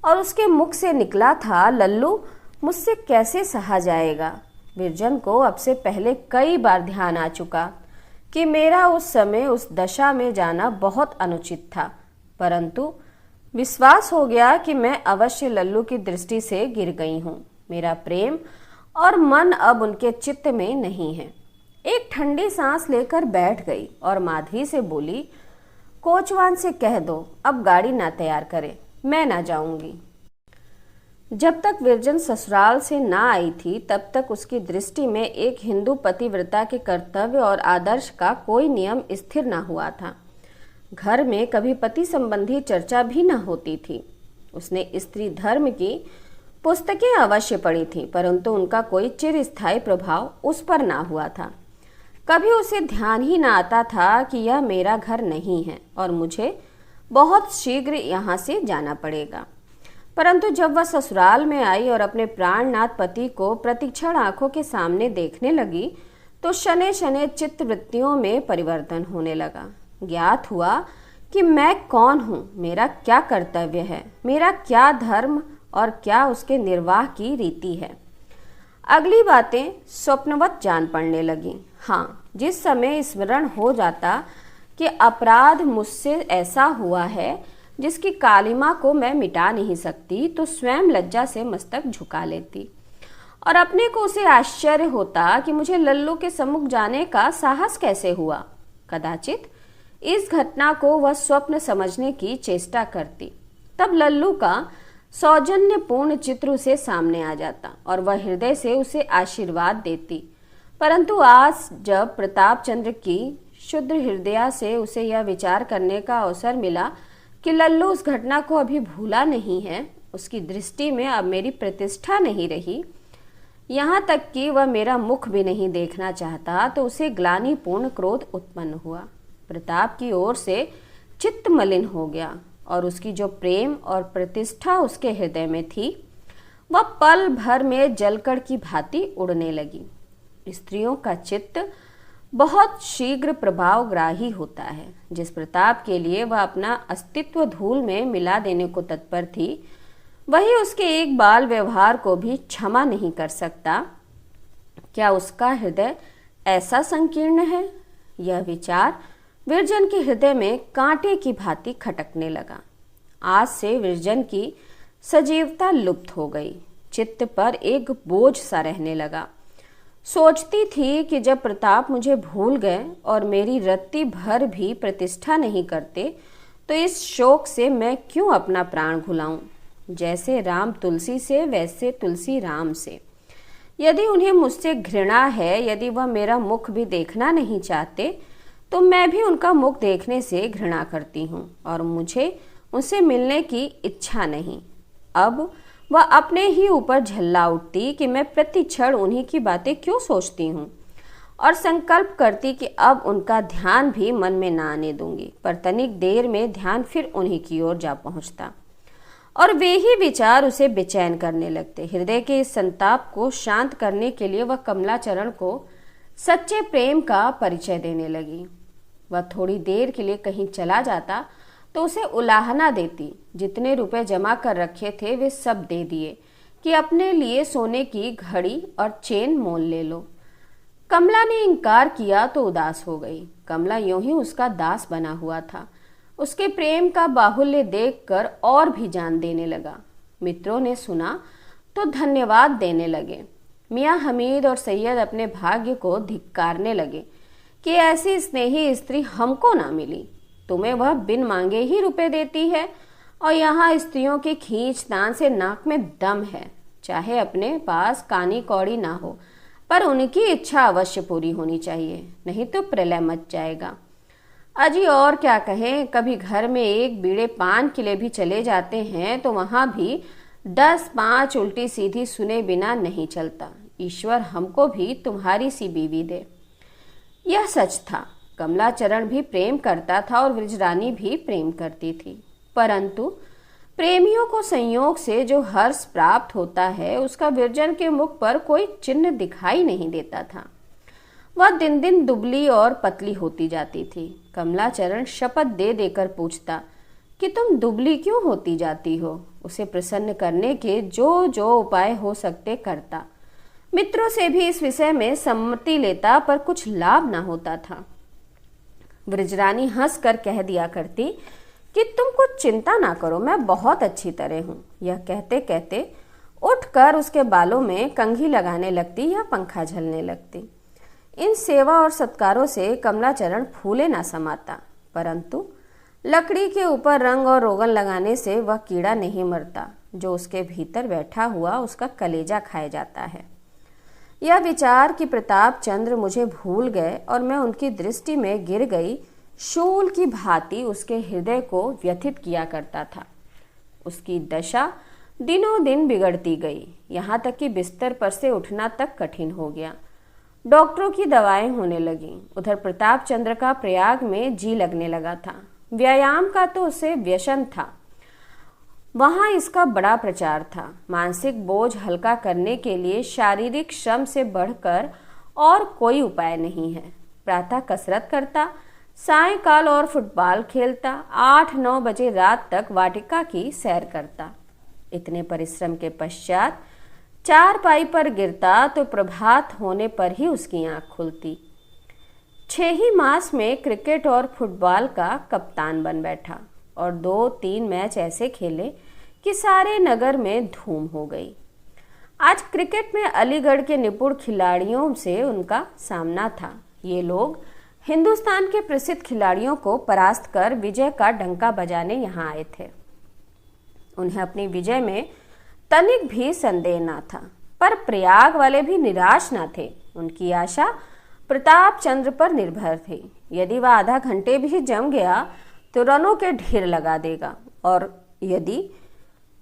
और उसके मुख से निकला था, लल्लू, मुझसे कैसे सहा जाएगा। विरजन को अब से पहले कई बार ध्यान आ चुका कि मेरा उस समय उस दशा में जाना बहुत अनुचित था, परंतु विश्वास हो गया कि मैं अवश्य लल्लू की दृष्टि से गिर गई हूँ। मेरा प्रेम और मन अब उनके चित्त में नहीं है। एक ठंडी सांस लेकर बैठ गई और माधवी से बोली, कोचवान से कह दो अब गाड़ी ना तैयार करे, मैं ना जाऊंगी। जब तक विरजन ससुराल से ना आई थी तब तक उसकी दृष्टि में एक हिंदू पतिव्रता के कर्तव्य और आदर्श का कोई नियम स्थिर न हुआ था। घर में कभी पति संबंधी चर्चा भी न होती थी। उसने स्त्री धर्म की पुस्तकें अवश्य पढ़ी थी, परंतु उनका कोई चिरस्थायी प्रभाव उस पर ना हुआ था। कभी उसे ध्यान ही न आता था कि यह मेरा घर नहीं है और मुझे बहुत शीघ्र यहाँ से जाना पड़ेगा। परंतु जब वह ससुराल में आई और अपने प्राणनाथ पति को प्रतिक्षण आंखों के सामने देखने लगी तो शने शने चित्तवृत्तियों में परिवर्तन होने लगा। ज्ञात हुआ कि मैं कौन हूँ, मेरा क्या कर्तव्य है, मेरा क्या धर्म और क्या उसके निर्वाह की रीति है। अगली बातें स्वप्नवत जान पड़ने लगी। हाँ, जिस समय स्मरण हो जाता कि अपराध मुझसे ऐसा हुआ है जिसकी कालिमा को मैं मिटा नहीं सकती, तो स्वयं लज्जा से मस्तक झुका लेती और अपने को उसे आश्चर्य होता कि मुझे लल्लू के सम्मुख जाने का साहस कैसे हुआ। कदाचित इस घटना को वह स्वप्न समझने की चेष्टा करती, तब लल्लू का सौजन्यपूर्ण चित्र उसे सामने आ जाता और वह हृदय से उसे आशीर्वाद देती। परंतु आज जब प्रताप चंद्र की शुद्ध हृदय से उसे यह विचार करने का अवसर मिला कि लल्लू उस घटना को अभी भूला नहीं है, उसकी दृष्टि में अब मेरी प्रतिष्ठा नहीं रही, यहाँ तक कि वह मेरा मुख भी नहीं देखना चाहता, तो उसे ग्लानिपूर्ण क्रोध उत्पन्न हुआ। प्रताप की ओर से चित्त मलिन हो गया और उसकी जो प्रेम और प्रतिष्ठा उसके हृदय में थी वह पल भर में जलकड़ की भांति उड़ने लगी। स्त्रियों का चित्त बहुत शीघ्र प्रभावग्राही होता है। जिस प्रताप के लिए वह अपना अस्तित्व धूल में मिला देने को तत्पर थी, वही उसके एक बाल व्यवहार को भी क्षमा नहीं कर सकता। क्या उसका हृदय ऐसा संकीर्ण है? यह विचार विरजन के हृदय में कांटे की भांति खटकने लगा। आज से विरजन की सजीवता लुप्त हो गई। चित्त पर एक बोझ सा रहने लगा। सोचती थी कि जब प्रताप मुझे भूल गए और मेरी रत्ती भर भी प्रतिष्ठा नहीं करते, तो इस शोक से मैं क्यों अपना प्राण घुलाऊं। जैसे राम तुलसी से, वैसे तुलसी राम से। यदि उन्हें मुझसे घृणा है, यदि वह मेरा मुख भी देखना नहीं चाहते, तो मैं भी उनका मुख देखने से घृणा करती हूँ और मुझे उनसे मिलने की इच्छा नहीं। अब वह अपने ही ऊपर झल्ला उठती कि मैं प्रति क्षण उन्हीं की बातें क्यों सोचती हूँ, और संकल्प करती कि अब उनका ध्यान भी मन में ना आने दूंगी। पर तनिक देर में ध्यान फिर उन्हीं की ओर जा पहुँचता और वे ही विचार उसे बेचैन करने लगते। हृदय के इस संताप को शांत करने के लिए वह कमलाचरण को सच्चे प्रेम का परिचय देने लगी। वह थोड़ी देर के लिए कहीं चला जाता तो उसे उलाहना देती। जितने रुपए जमा कर रखे थे वे सब दे दिए कि अपने लिए सोने की घड़ी और चेन मोल ले लो। कमला ने इनकार किया तो उदास हो गई। कमला यूं ही उसका दास बना हुआ था। उसके प्रेम का बाहुल्य देखकर और भी जान देने लगा। मित्रों ने सुना तो धन्यवाद देने लगे। मियाँ हमीद और सैयद अपने भाग्य को धिक्कारने लगे कि ऐसी स्नेही स्त्री हमको ना मिली। तुम्हें वह बिन मांगे ही रुपए देती है, और यहाँ स्त्रियों की खींचतान से नाक में दम है। चाहे अपने पास कानी कौड़ी ना हो, पर उनकी इच्छा अवश्य पूरी होनी चाहिए, नहीं तो प्रलय मच जाएगा। अजी और क्या कहें, कभी घर में एक बीड़े पान के लिए भी चले जाते हैं तो वहां भी 10-5 उल्टी सीधी सुने बिना नहीं चलता। ईश्वर हमको भी तुम्हारी सी बीवी दे। यह सच था। कमलाचरण भी प्रेम करता था और विरजरानी भी प्रेम करती थी, परंतु प्रेमियों को संयोग से जो हर्ष प्राप्त होता है उसका विरजन के मुख पर कोई चिन्ह दिखाई नहीं देता था। वह दिन दिन दुबली और पतली होती जाती थी। कमलाचरण शपथ दे देकर पूछता कि तुम दुबली क्यों होती जाती हो। उसे प्रसन्न करने के जो जो उपाय हो सकते करता। मित्रों से भी इस विषय में सम्मति लेता, पर कुछ लाभ न होता था। विरजरानी हंसकर कह दिया करती कि तुम कुछ चिंता ना करो, मैं बहुत अच्छी तरह हूँ। यह कहते कहते उठकर उसके बालों में कंघी लगाने लगती या पंखा झलने लगती। इन सेवा और सत्कारों से कमलाचरण फूले ना समाता, परंतु लकड़ी के ऊपर रंग और रोगन लगाने से वह कीड़ा नहीं मरता जो उसके भीतर बैठा हुआ उसका कलेजा खाए जाता है। यह विचार कि प्रताप चंद्र मुझे भूल गए और मैं उनकी दृष्टि में गिर गई, शूल की भांति उसके हृदय को व्यथित किया करता था। उसकी दशा दिनों दिन बिगड़ती गई, यहाँ तक कि बिस्तर पर से उठना तक कठिन हो गया। डॉक्टरों की दवाएं होने लगीं। उधर प्रताप चंद्र का प्रयाग में जी लगने लगा था। व्यायाम का तो उसे व्यसन था, वहां इसका बड़ा प्रचार था। मानसिक बोझ हल्का करने के लिए शारीरिक श्रम से बढ़कर और कोई उपाय नहीं है। प्रातः कसरत करता, सायंकाल और फुटबॉल खेलता, 8-9 बजे रात तक वाटिका की सैर करता। इतने परिश्रम के पश्चात चारपाई पर गिरता तो प्रभात होने पर ही उसकी आंख खुलती। 6 ही मास में क्रिकेट और फुटबॉल का कप्तान बन बैठा और 2-3 मैच ऐसे खेले कि सारे नगर में धूम हो गई। आज क्रिकेट में अलीगढ़ के निपुण खिलाड़ियों से उनका सामना था। ये लोग हिंदुस्तान के प्रसिद्ध खिलाड़ियों को परास्त कर विजय का डंका बजाने यहाँ आए थे। उन्हें अपनी विजय में तनिक भी संदेह न था, पर प्रयाग वाले भी निराश न थे। उनकी आशा प्रताप चंद्र पर निर्भर थी। यदि वह आधा घंटे भी जम गया तो रनों के ढेर लगा देगा, और यदि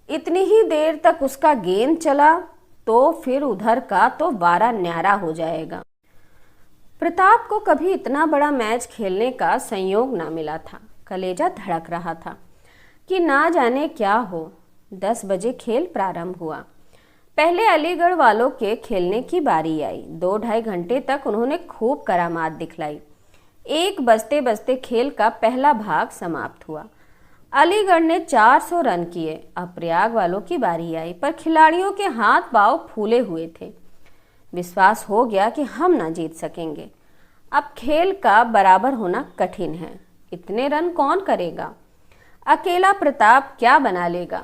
इतनी ही देर तक उसका गेंद चला तो फिर उधर का तो वारा न्यारा हो जाएगा। प्रताप को कभी इतना बड़ा मैच खेलने का संयोग ना मिला था। कलेजा धड़क रहा था कि ना जाने क्या हो। 10 बजे खेल प्रारंभ हुआ। पहले अलीगढ़ वालों के खेलने की बारी आई। 2-2.5 घंटे तक उन्होंने खूब करामात दिखलाई। 1 बजते बजते खेल का पहला भाग समाप्त हुआ। अलीगढ़ ने 400 रन किए। अब प्रयाग वालों की बारी आई, पर खिलाड़ियों के हाथ पांव फूले हुए थे। विश्वास हो गया कि हम ना जीत सकेंगे। अब खेल का बराबर होना कठिन है। इतने रन कौन करेगा? अकेला प्रताप क्या बना लेगा?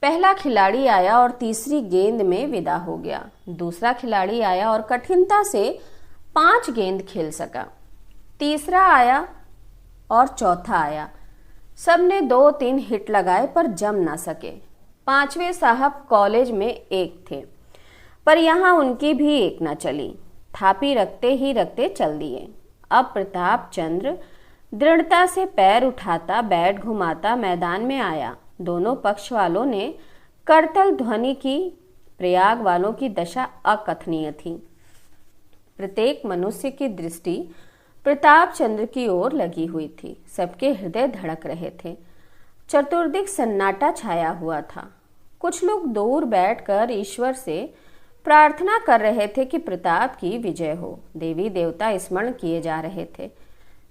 पहला खिलाड़ी आया और तीसरी गेंद में विदा हो गया। दूसरा खिलाड़ी आया और कठिनता से 5 गेंद खेल सका। तीसरा आया और चौथा आया। सबने 2-3 हिट लगाए पर जम ना सके। 5वें साहब कॉलेज में एक थे, पर यहाँ उनकी भी एक न चली। थापी रखते ही रखते चल दिए। अब प्रताप चंद्र दृढ़ता से पैर उठाता, बैट घुमाता मैदान में आया। दोनों पक्ष वालों ने करतल ध्वनि की। प्रयाग वालों की दशा अकथनीय थी। प्रत्येक मनुष्य की दृष्टि प्रताप चंद्र की ओर लगी हुई थी। सबके हृदय धड़क रहे थे। चतुर्दिक सन्नाटा छाया हुआ था। कुछ लोग दूर बैठकर ईश्वर से प्रार्थना कर रहे थे कि प्रताप की विजय हो। देवी देवता स्मरण किए जा रहे थे।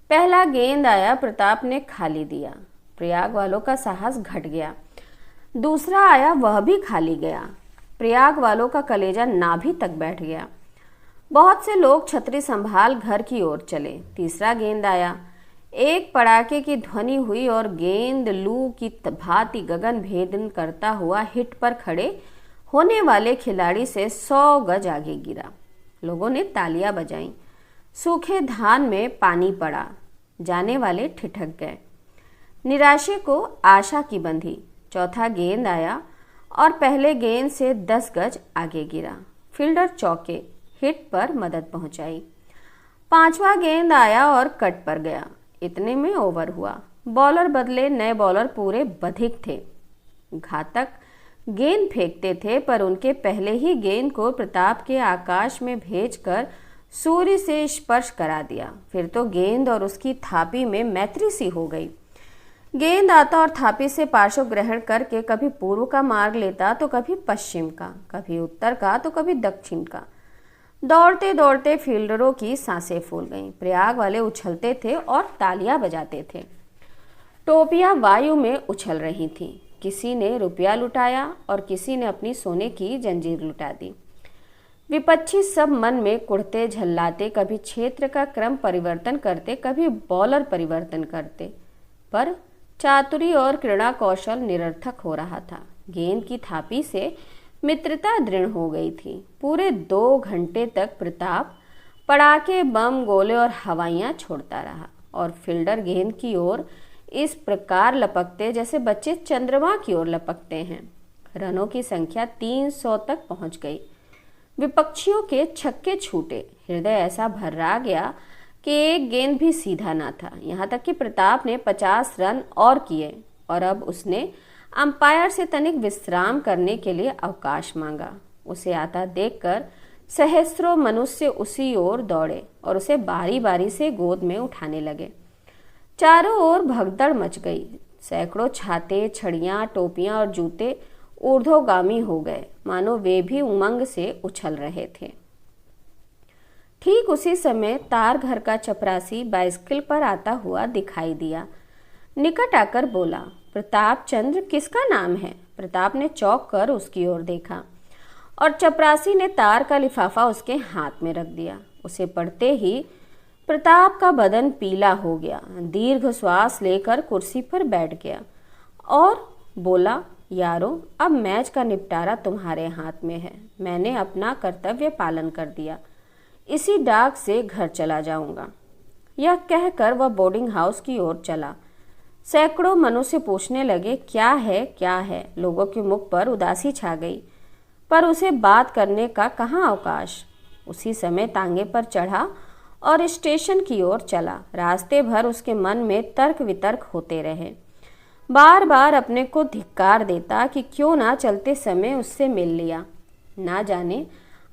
पहला गेंद आया, प्रताप ने खाली दिया। प्रयाग वालों का साहस घट गया। दूसरा आया, वह भी खाली गया। प्रयाग वालों का कलेजा नाभि तक बैठ गया। बहुत से लोग छतरी संभाल घर की ओर चले। तीसरा गेंद आया। एक पड़ाके की ध्वनि हुई और गेंद लू की भांति गगन भेदन करता हुआ हिट पर खड़े होने वाले खिलाड़ी से 100 गज आगे गिरा। लोगों ने तालियां बजाईं। सूखे धान में पानी पड़ा। जाने वाले ठिठक गए। निराशे को आशा की बंधी। चौथा गेंद आया और पहले गेंद से 10 गज आगे गिरा। फील्डर चौके, हिट पर मदद पहुंचाई। 5वां गेंद आया और कट पर गया। इतने में ओवर हुआ। बॉलर बदले। नए बॉलर पूरे बधिक थे। घातक गेंद फेंकते थे, पर उनके पहले ही गेंद को प्रताप के आकाश में भेजकर सूर्य से स्पर्श करा दिया। फिर तो गेंद और उसकी थापी में मैत्री सी हो गई। गेंद आता और थापी से पार्श्व ग्रहण करके कभी पूर्व का मार्ग लेता तो कभी पश्चिम का, कभी उत्तर का तो कभी दक्षिण का। दौड़ते दौड़ते फील्डरों की सांसें फूल गईं। प्रयाग वाले उछलते थे और तालियां बजाते थे। टोपियां वायु में उछल रही थीं। किसी ने रुपया लुटाया और किसी ने अपनी सोने की जंजीर लुटा दी। विपक्षी सब मन में कुढ़ते झल्लाते, कभी क्षेत्र का क्रम परिवर्तन करते, कभी बॉलर परिवर्तन करते, पर चातुरी और क्रीड़ा कौशल निरर्थक हो रहा था। गेंद की थापी से मित्रता दृढ़ हो गई थी। पूरे 2 घंटे तक प्रताप पड़ाके, बम, गोले और हवाइयां छोड़ता रहा और फील्डर गेंद की ओर इस प्रकार लपकते जैसे बच्चे चंद्रमा की ओर लपकते हैं। रनों की संख्या 300 तक पहुंच गई। विपक्षियों के छक्के छूटे। हृदय ऐसा भर्रा गया कि एक गेंद भी सीधा ना था। यहाँ तक कि प्रताप ने 50 रन और किए और अब उसने अंपायर से तनिक विश्राम करने के लिए अवकाश मांगा। उसे आता देखकर सहस्त्रों मनुष्य उसी ओर दौड़े और उसे बारी बारी से गोद में उठाने लगे। चारों ओर भगदड़ मच गई। सैकड़ों छाते, छड़ियां, टोपियां और जूते ऊर्ध्वगामी हो गए, मानो वे भी उमंग से उछल रहे थे। ठीक उसी समय तार घर का चपरासी बाइसिकल पर आता हुआ दिखाई दिया। निकट आकर बोला, प्रताप चंद्र किसका नाम है? प्रताप ने चौंक कर उसकी ओर देखा और चपरासी ने तार का लिफाफा उसके हाथ में रख दिया। उसे पढ़ते ही प्रताप का बदन पीला हो गया। दीर्घ श्वास लेकर कुर्सी पर बैठ गया और बोला, यारो, अब मैच का निपटारा तुम्हारे हाथ में है। मैंने अपना कर्तव्य पालन कर दिया। इसी डाक से घर चला जाऊंगा। यह कहकर वह बोर्डिंग हाउस की ओर चला। सैकड़ों मनुष्य पूछने लगे, क्या है क्या है। लोगों के मुख पर उदासी छा गई, पर उसे बात करने का कहाँ अवकाश। उसी समय तांगे पर चढ़ा और स्टेशन की ओर चला। रास्ते भर उसके मन में तर्क वितर्क होते रहे। बार बार अपने को धिक्कार देता कि क्यों ना चलते समय उससे मिल लिया। ना जाने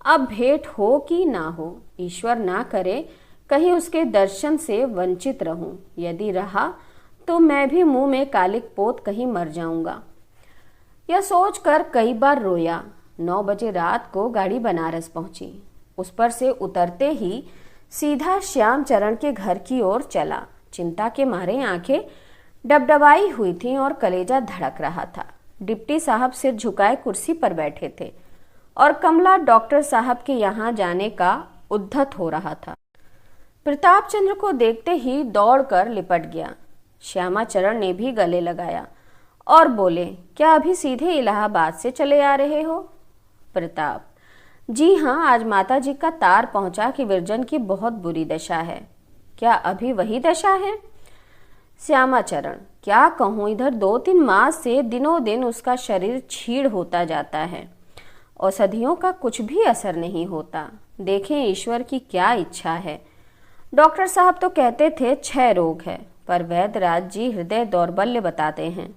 अब भेंट हो कि ना हो। ईश्वर ना करे कहीं उसके दर्शन से वंचित रहूं। यदि रहा तो मैं भी मुंह में कालिक पोत कहीं मर जाऊंगा। यह सोचकर कई बार रोया। 9 बजे रात को गाड़ी बनारस पहुंची। उस पर से उतरते ही सीधा श्यामचरण के घर की ओर चला। चिंता के मारे आंखें डबडबाई हुई थीं और कलेजा धड़क रहा था। डिप्टी साहब सिर झुकाए कुर्सी पर बैठे थे और कमला डॉक्टर साहब के यहाँ जाने का उद्धत हो रहा था। प्रताप चंद्र को देखते ही दौड़कर लिपट गया। श्यामाचरण ने भी गले लगाया और बोले, क्या अभी सीधे इलाहाबाद से चले आ रहे हो? प्रताप, जी हाँ, आज माता जी का तार पहुंचा कि विरजन की बहुत बुरी दशा है। क्या अभी वही दशा है? श्यामाचरण, क्या कहूँ, इधर 2-3 मास से दिनों दिन उसका शरीर छीड़ होता जाता है। औषधियों का कुछ भी असर नहीं होता। देखें ईश्वर की क्या इच्छा है। डॉक्टर साहब तो कहते थे 6 रोग है, पर वैद्यराज जी हृदय दौर्बल्य बताते हैं।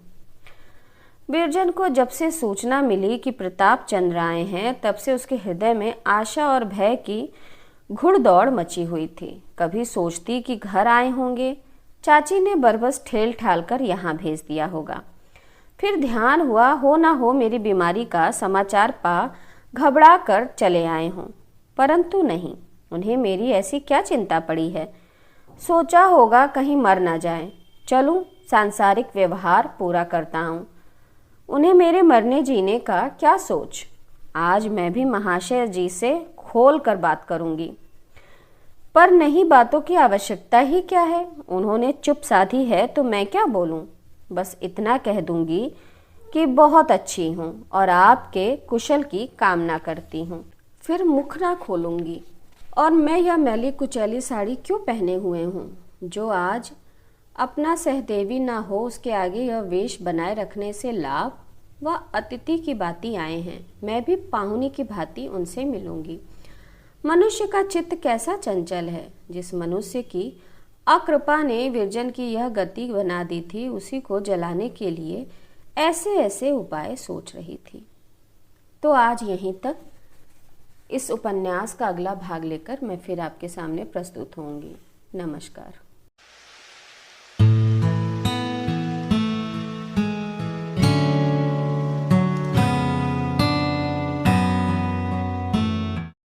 बिरजन को जब से सूचना मिली कि प्रताप चंद्र आए हैं, तब से उसके हृदय में आशा और भय की घुड़दौड़ मची हुई थी। कभी सोचती कि घर आए होंगे, चाची ने बरबस ठेल ठाल कर यहाँ भेज दिया होगा। फिर ध्यान हुआ हो ना हो मेरी बीमारी का समाचार पा घबरा कर चले आए हों, परंतु नहीं, उन्हें मेरी ऐसी क्या चिंता पड़ी है। सोचा होगा कहीं मर ना जाए। चलूं, सांसारिक व्यवहार पूरा करता हूँ। उन्हें मेरे मरने जीने का क्या सोच। आज मैं भी महाशय जी से खोल कर बात करूंगी। पर नहीं, बातों की आवश्यकता ही क्या है। उन्होंने चुप साधी है तो मैं क्या बोलूं। बस इतना कह दूंगी कि बहुत अच्छी हूँ और आपके कुशल की कामना करती हूँ। फिर मुख ना खोलूंगी। और मैं यह मैली कुचैली साड़ी क्यों पहने हुए हूँ? जो आज अपना सहदेवी ना हो, उसके आगे यह वेश बनाए रखने से लाभ? वह अतिथि की भांति आए हैं, मैं भी पाहुनी की भांति उनसे मिलूंगी। मनुष्य का चित्त कैसा चंचल है। जिस मनुष्य की अकृपा ने विरजन की यह गति बना दी थी, उसी को जलाने के लिए ऐसे ऐसे उपाय सोच रही थी। तो आज यहीं तक। इस उपन्यास का अगला भाग लेकर मैं फिर आपके सामने प्रस्तुत होंगी। नमस्कार।